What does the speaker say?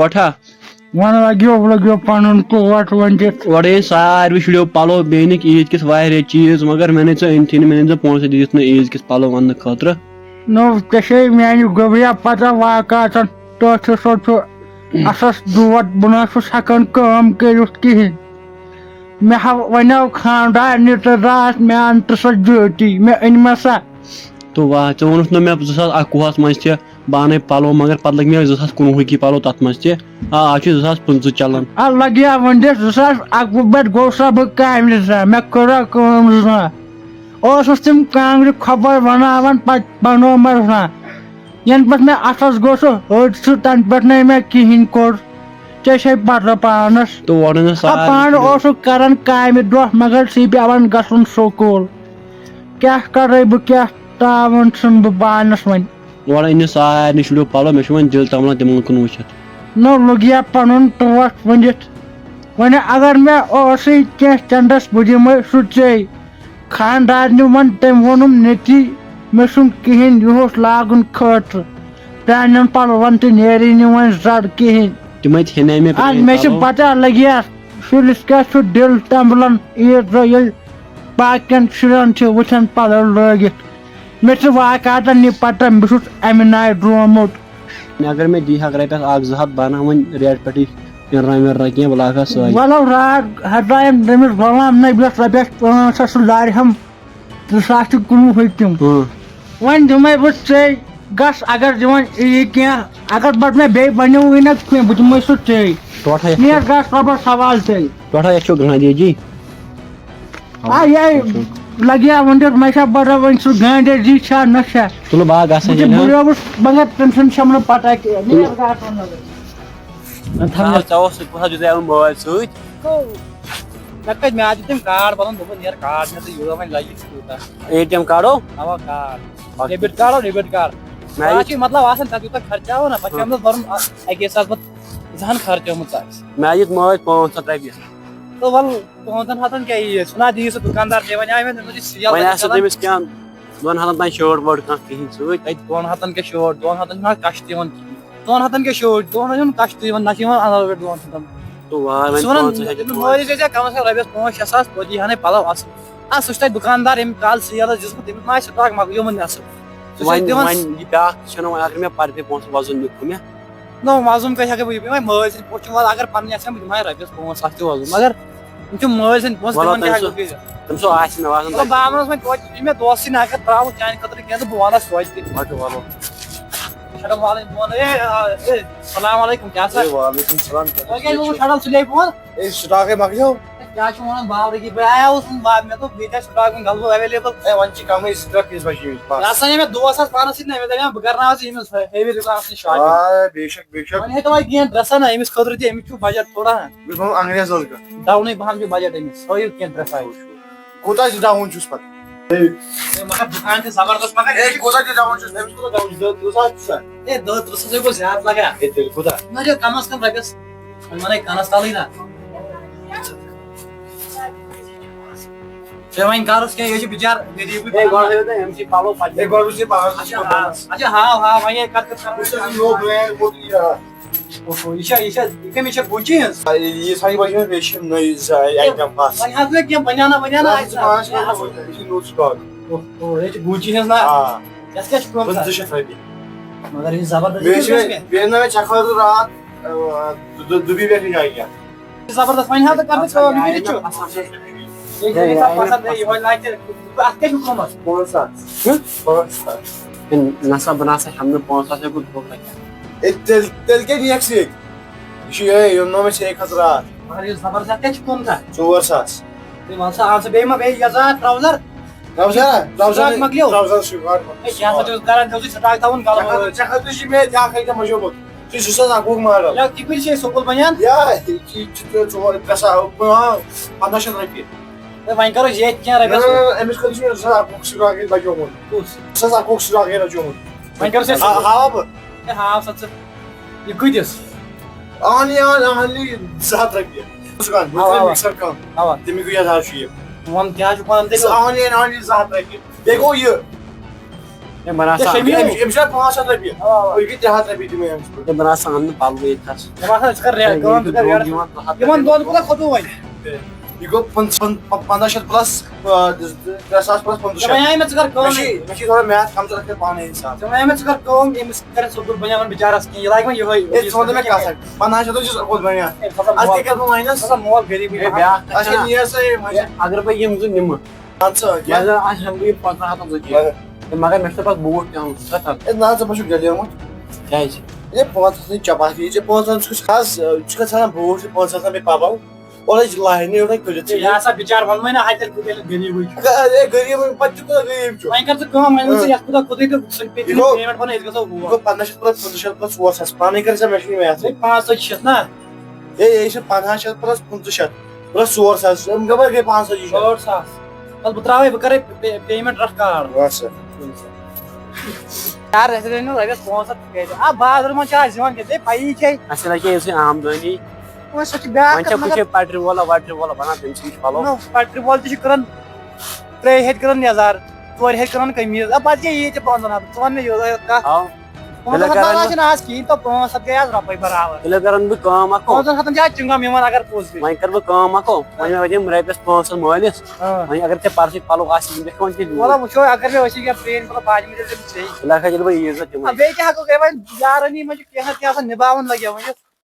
پٹھا one لگیو پنن کوٹ ونڈت اورے ساروی شُریو پلو بیٚیہِ نِکھ عیٖد کِس واریاہ چیٖز مگر مےٚ نَے ژٕ أنتھٕے نہٕ مےٚ نَے ژٕ پونٛسہٕ دِتھ نہٕ عیٖذ کِس پلو اَننہٕ خٲطرٕ نو ژےٚ میانہِ گوٚبریا پتہ واقعاتن تٔتھۍ سُہ چھُ اَسَس دود بہٕ نہ چھُس ہٮ۪کان کٲم کٔرِتھ کِہیٖنۍ مےٚ وَنیو خانٛدارنہِ تہٕ راتھ مےٚ اَن تہٕ سۄ جوتی مےٚ أنۍ مےٚ سا تہٕ واہ ژےٚ ووٚنُتھ نہٕ مےٚ 2021 منٛز تہِ بہٕ اَنَے پلو مگر پتہٕ لٔگۍ مےٚ 2019 پلو تتھ منٛز تہِ آز چھُ 2025 چلان لگیا ؤنِتھ 2021 پٮ۪ٹھ گوٚو سا بہٕ کامہِ زٕ مےٚ کٔرا کٲم زٕ اوسُس تِم کانٛگرِ کھۄبر بناوان پتہٕ بنوو مےٚ زٕ ینہٕ پٮ۪ٹھ مےٚ اَتھس گوٚو سُہ حٲدثہٕ تنہٕ پٮ۪ٹھ نَے مےٚ کِہیٖنۍ کوٚر ژےٚ چھے پتہ پانس تہٕ اورٕ نہٕ پانہٕ اوسُکھ کران کامہِ دۄہ مگر ژٕے پیٚوان گژھُن سکوٗل کیاہ کرے بہٕ کیاہ تاوَن چھُنہٕ بہٕ پانس وۄنۍ اورٕ أنۍ سارنٕے شُریو پلو مےٚ چھُ وۄنۍ دِل تمبلان تِمن کُن وٕچھِتھ نو لوٚگ پنُن ٹوٹھ ؤنِتھ وۄنۍ اگر مےٚ اوسُے کینٛہہ چندس بہٕ دِمے سُہ ژےٚ خانٛدارنہِ ووٚن تٔمۍ ووٚنُم نیٚتی مےٚ چھُنہٕ کِہیٖنۍ یِہُس لاگُن خٲطرٕ پرانٮ۪ن پلون تہِ نیرِ نہٕ وۄنۍ زر کِہیٖنۍ تِمے ژھیٚنے مےٚ چھِ پتہ لگیا شُرِس کیاہ چھُ دِل تمبلان عیٖد دۄہ ییٚلہِ باقین شُرٮ۪ن چھِ وٕچھان پلو لٲگِتھ مےٚ چھِ واقعاتن یہِ پتہ بہٕ چھُس امہِ ناے ڈرومُت اگر مےٚ دی ہکھ رۄپیس 1-2 ہتھ بناو وۄنۍ ریٹ پٮ۪ٹھٕے رنگ کینٛہہ بہٕ لاگہٕ ہا سۄے ولو راتھ ہٹایم تٔمِس غلام نبیَس رۄپیس 500 سُہ لارِ ہم 2019 تِم وۄنۍ دِمے بہٕ ژےٚ گژھ اگر دِوان یی کینٛہہ اگر پتہٕ مےٚ بیٚیہِ بنیوٕے نہ کینٛہہ بہٕ دِمے سُہ ژےٚ نیر گژھ رۄبس حوالہٕ ژےٚ ٹوٹھا یتھ چھُ گاندھی جی لگیا ؤنِتھ مےٚ چھا پتہ وۄنۍ سُہ گاندھی جی چھا نہ چھا تُلہٕ باغ گژھان بُریووُس مگر تٔمۍ سُنٛد چھَم نہٕ پتہ کینٛہہ نیر گژھ ژےٚ اوس دِژے موبایل سۭتۍ مےٚ کَتہِ مےٚ دیُت تٔمۍ کارڈ بنان دوٚپُن نیر کارڈ مےٚ تہٕ یوٗتاہ وۄنۍ لگہِ تیوٗتاہ ATM کاڑو اوا card debit card debit card آز چھُ مطلب آسان تَتھ یوٗتاہ خرچاوو نا پتہٕ چھُ اَمہِ دۄہ بَرُن اَکے ساتہٕ پتہٕ زَہن خرچومُت آسہِ مےٚ دِژ موبایل 500 رۄپیہِ تہٕ وَلہٕ 500 کیٛاہ ییٖژ ژٕ نا دِیہِ سُہ دُکاندار ژےٚ وَنیٛاے مےٚ تٔمِس چھِ سیل وۄنۍ آسہِ تٔمِس کینٛہہ 200 تانۍ شٲٹ وٲٹ کانٛہہ کِہیٖنۍ سۭتۍ تَتہِ 200 کیٛاہ شٲٹ 200 چھُنہٕ کَش تہِ یِوان کِہیٖنۍ 200 کیٛاہ شٲٹ 200 چھُنہٕ کَش تہِ یِوان نہ چھِ یِوان اَندر پٮ۪ٹھ 200 تہٕ وارٕ سُہ وَنان مٲلِس گژھِ کَم از کَم رۄپیس 5-6 ساس توتہِ یی ہَنَے پَلو اَصٕل سُہ چھُ تَتہِ دُکاندار ییٚمہِ کالہٕ سیل ٲس دِژمٕژ تٔمِس ما آسہِ سٹاک مۄکلیومُت نٮ۪صٕف یہِ بیاکھ چھُنہٕ وۄنۍ اگر مےٚ پردٕ پونٛسہٕ وۄزُم دِکھٕ مےٚ نو وۄزُم کَتہِ ہٮ۪کہٕ بہٕ وۄنۍ مٲلۍ سٕنٛدۍ پٲٹھۍ چھُ وَلہٕ اگر پَنٕنۍ آسہِ ہا بہٕ دِمہٕ ہا رۄپیس 500 تہِ وۄزُم مگر یِم چھِ مٲلۍ سٕنٛدۍ پونٛسہٕ تِمن کیٛاہ ہٮ۪کہٕ بہٕ کٔرِتھ تٔمۍ سُہ آسہِ مےٚ باسان بہٕ وَنس وۄنۍ توتہِ یہِ مےٚ دوسٕے نہٕ اگر ترٛاوُن چانہِ خٲطرٕ کینٛہہ تہٕ بہٕ وَنس توتہِ وَٹہٕ وَلو السلام علیکُم کیٛاہ سا وعلیکم السلام شڈل سُلے فون سٹاکے مۄکلیو کیٛاہ چھُ وَنان باورٕکی بہٕ آیاوُس مےٚ دوٚپ بیٚیہِ آسہِ سٹاک وۄنۍ غلبہٕ ایویلیبل وۄنۍ چھِ کمٕے سٹاک کِژ بجے یہِ ہسا نِیے مےٚ دوس حظ پانس سۭتۍ نا مےٚ دپیٛاو بہٕ کرناو ژٕ أمِس ہیوی دُکانس نِش شاپِنٛگ بے شک بے شک وۄنۍ ہیٚتو وۄنۍ کینٛہہ ڈرٛسا نا أمِس خٲطرٕ تہِ أمِس چھُ بجٹ تھوڑا بہٕ چھُس انگریز لڑکہٕ ڈاونٕے پہم چھُ بجٹ أمِس ہٲیِو کینٛہہ ڈرٛسا کوٗتاہ چھُ ڈاوُن چھُس پتہٕ مگر دُکان چھُ زبردست مگر کوٗتاہ چھُ ڈاوُن چھُس أمِس کوٗتاہ ڈاوُن چھُ 200 چھُسا 10-30 ساسے گوٚو زیادٕ لگان تیٚلہِ کوٗتاہ نہ چھِ کم از کم رۄپیس وۄنۍ وَنے کَنس تلٕے نا ژےٚ وۄنۍ کَرُس کینٛہہ یہِ چھُ بِچار غریٖبٕے اچھا ہاو وۄنۍ کَتھ یہِ کٔمِس چھےٚ گُچی ہٕنٛز وۄنۍ حظ مےٚ کینٛہہ بنیٛانا یہِ چھِ گُچی ہٕنٛز نا یَتھ کیٛاہ چھُ قۭمتھ مگر یہِ زبردست زبردست وۄنۍ حظ کر ژٕ کٲم یہِ چھُ یِہوے لاگہِ اَتھ کیٛاہ چھُ قۭمتھ نسا بہٕ نسا ہٮ۪مہٕ نہٕ 500 گوٚو دھوکہ تیٚلہِ کیٛاہ نِیَکھ ژٕ ییٚتہِ یہِ چھُ یِہوے یوٚنو مےٚ ژےٚ خٲطرٕ راتھ مگر یہِ زبردست اَتھ کیٛاہ چھُ قۭمتھ 4 ساس تُہۍ وَن سا اَن سا بیٚیہِ ما بیٚیہِ یَزار ٹرٛاوزر ٹرٛاوزر مۄکلیو ٹرٛاوزر چھُ یہِ ہسا چھُس کران تھوٚوُے سٹاک تھاوُن غلبہٕ ژےٚ خٲطرٕ چھُ مےٚ بیٛاکھ ایٹم مٔشومُت سُہ چھُ 2021 ماڈل یا تہِ کۭتِس چھِ سکوٗل بنیان یہِ چھُ 1500 رۄپیہِ تہٕ وۄنۍ کرو ییٚتہِ کینٛہہ رۄپیس أمِس خٲطرٕ چھُ مےٚ 2021 سٹاک ییٚتہِ بچومُت کُس 2021 سٹاک ییٚتہِ رچومُت وۄنۍ کرو ژےٚ ہاوا بہٕ ہے ہاو سا ژٕ یہِ کۭتِس اونلی 2 ہتھ رۄپیہِ مِکسر کم اوا تَمیُک 1000 چھُ یہِ وَن کیٛاہ چھُکھ وَنان تیٚلہِ اونلی 2 ہتھ رۄپیہِ بیٚیہِ گوٚو یہِ بہٕ نہ سا أمِس چھُ 500 رۄپیہِ تُہۍ گٔے 300 رۄپیہِ دِمٕے أمِس بہٕ نہ سا اَنہٕ پَلوٕے ییٚتہِ تھَس مےٚ باسان ژٕ کر ریٹ کٲم ژٕ کر ریٹ یِمن دۄن کوٗتاہ کھوٚتوٕ وۄنۍ یہِ گوٚو 1500 پلس 3000 پلس 1500 ژےٚ وَنیٛاے مےٚ ژٕ کر کٲم مےٚ چھِ تھوڑا میتھ کم ژٕ رکھ پانے حساب ژےٚ وَنیٛاے مےٚ ژٕ کر کٲم أمِس کر سکوٗل بنیٛاون بِچارس کینٛہہ یہِ لاگہِ وۄنۍ یِہوے ژٕ وَن مےٚ کتھ اکھ 500 چھُ سکوٗل بنیٛا اَتھ کیٛاہ کرٕ بہٕ ماینس مول غریٖبٕے بیٛاکھ اچھا نیر سا اگر بہٕ یِم زٕ نِمہٕ مان ژٕ مےٚ زن آسہِ ہٮ۪مہٕ بہٕ یِم 15 ژَتجی مگر مےٚ چھُ پتہٕ بوٗٹھ تہِ اَنُن سُہ کتھ اَنہٕ نا ژٕ ما چھُکھ گلیومُت کیٛازِ یہ 500 چپاتی یہ 500 چھُ خاص چھُ گژھان بوٗٹھ 500 بیٚیہِ پَلو اور لاینہِ یوٚتُے کٔرِتھ یہِ ہسا بِچار ووٚنمَے نا ہتہِ تیٚلہِ غریٖبٕے چھُ غریٖب پتہٕ چھُ کوٗتاہ غریٖب چھُ وۄنۍ کر ژٕ کٲم وۄنۍ ؤنۍ ژٕ یتھ کوٗتاہ کھوٚتُے تہٕ سُہ پیمٮ۪نٛٹ بنٲیِتھ أسۍ گژھو گوٚو 1500 پلس 1500 پلس 400 پانے کر سا مےٚ چھُنہٕ میتھ 500 شیٚتھ نا یہِ چھِ 1500 پلس 1500 پلس 400 یِم خبر گٔے 500 ٲٹھ ساس وَلہٕ بہٕ تراوے بہٕ کرے پیمٮ۪نٛٹ رٹھ کارڈ یار اَسہِ رٔنِو رۄپیَس 500 کیٛازِ بازرٕ منٛز چھِ آز یِوان ژےٚ پَیی چھے اَسہِ لگہِ یُتھُے آمدٲنی وۄنۍ سۄ چھِ بیٛاکھ وۄنۍ چھا بہٕ چھِ پٹرِ وولا وٹرِ وولا بنان تٔمۍ سٕے نِش پَلو پٹرِ وول تہِ چھُ کٕنان 3 ہَتہِ کٕنان یَزار 4 ہَتہِ کٕنان قمیٖض پَتہٕ کیٛاہ یی ژےٚ 500 ژٕ وَن مےٚ یوٚہَے کَتھ آو 500 چھِنہٕ آز کِہیٖنۍ تہٕ 500 گٔے آز رۄپَے برابر تیٚلہِ کَرن بہٕ کٲم اکھ 500 چھِ آز چِنٛگم یِوان اگر پوٚز گٔے وۄنۍ کَرٕ بہٕ کٲم اکھ وۄنۍ مےٚ دِم رۄپیَس 500 مٲلِس وۄنۍ اگر ژےٚ پرسٕے پَلو آسی یِم دِکھ وۄنۍ تیٚلہِ وَلہٕ وٕچھو اگر مےٚ ٲسی کینٛہہ پرٛٲنۍ مطلب باجمٕتۍ تیٚلہِ ژےٚ تیٚلہِ ہسا ییٚلہِ بہٕ عیٖذ دۄہ دِمے بیٚیہِ کیٛاہ ہٮ۪کو کٔرِتھ وۄنۍ یارٲنی منٛز چھُ کینٛہہ نتہٕ کینٛہہ آسان نِباوُن لگہِ وۄنۍ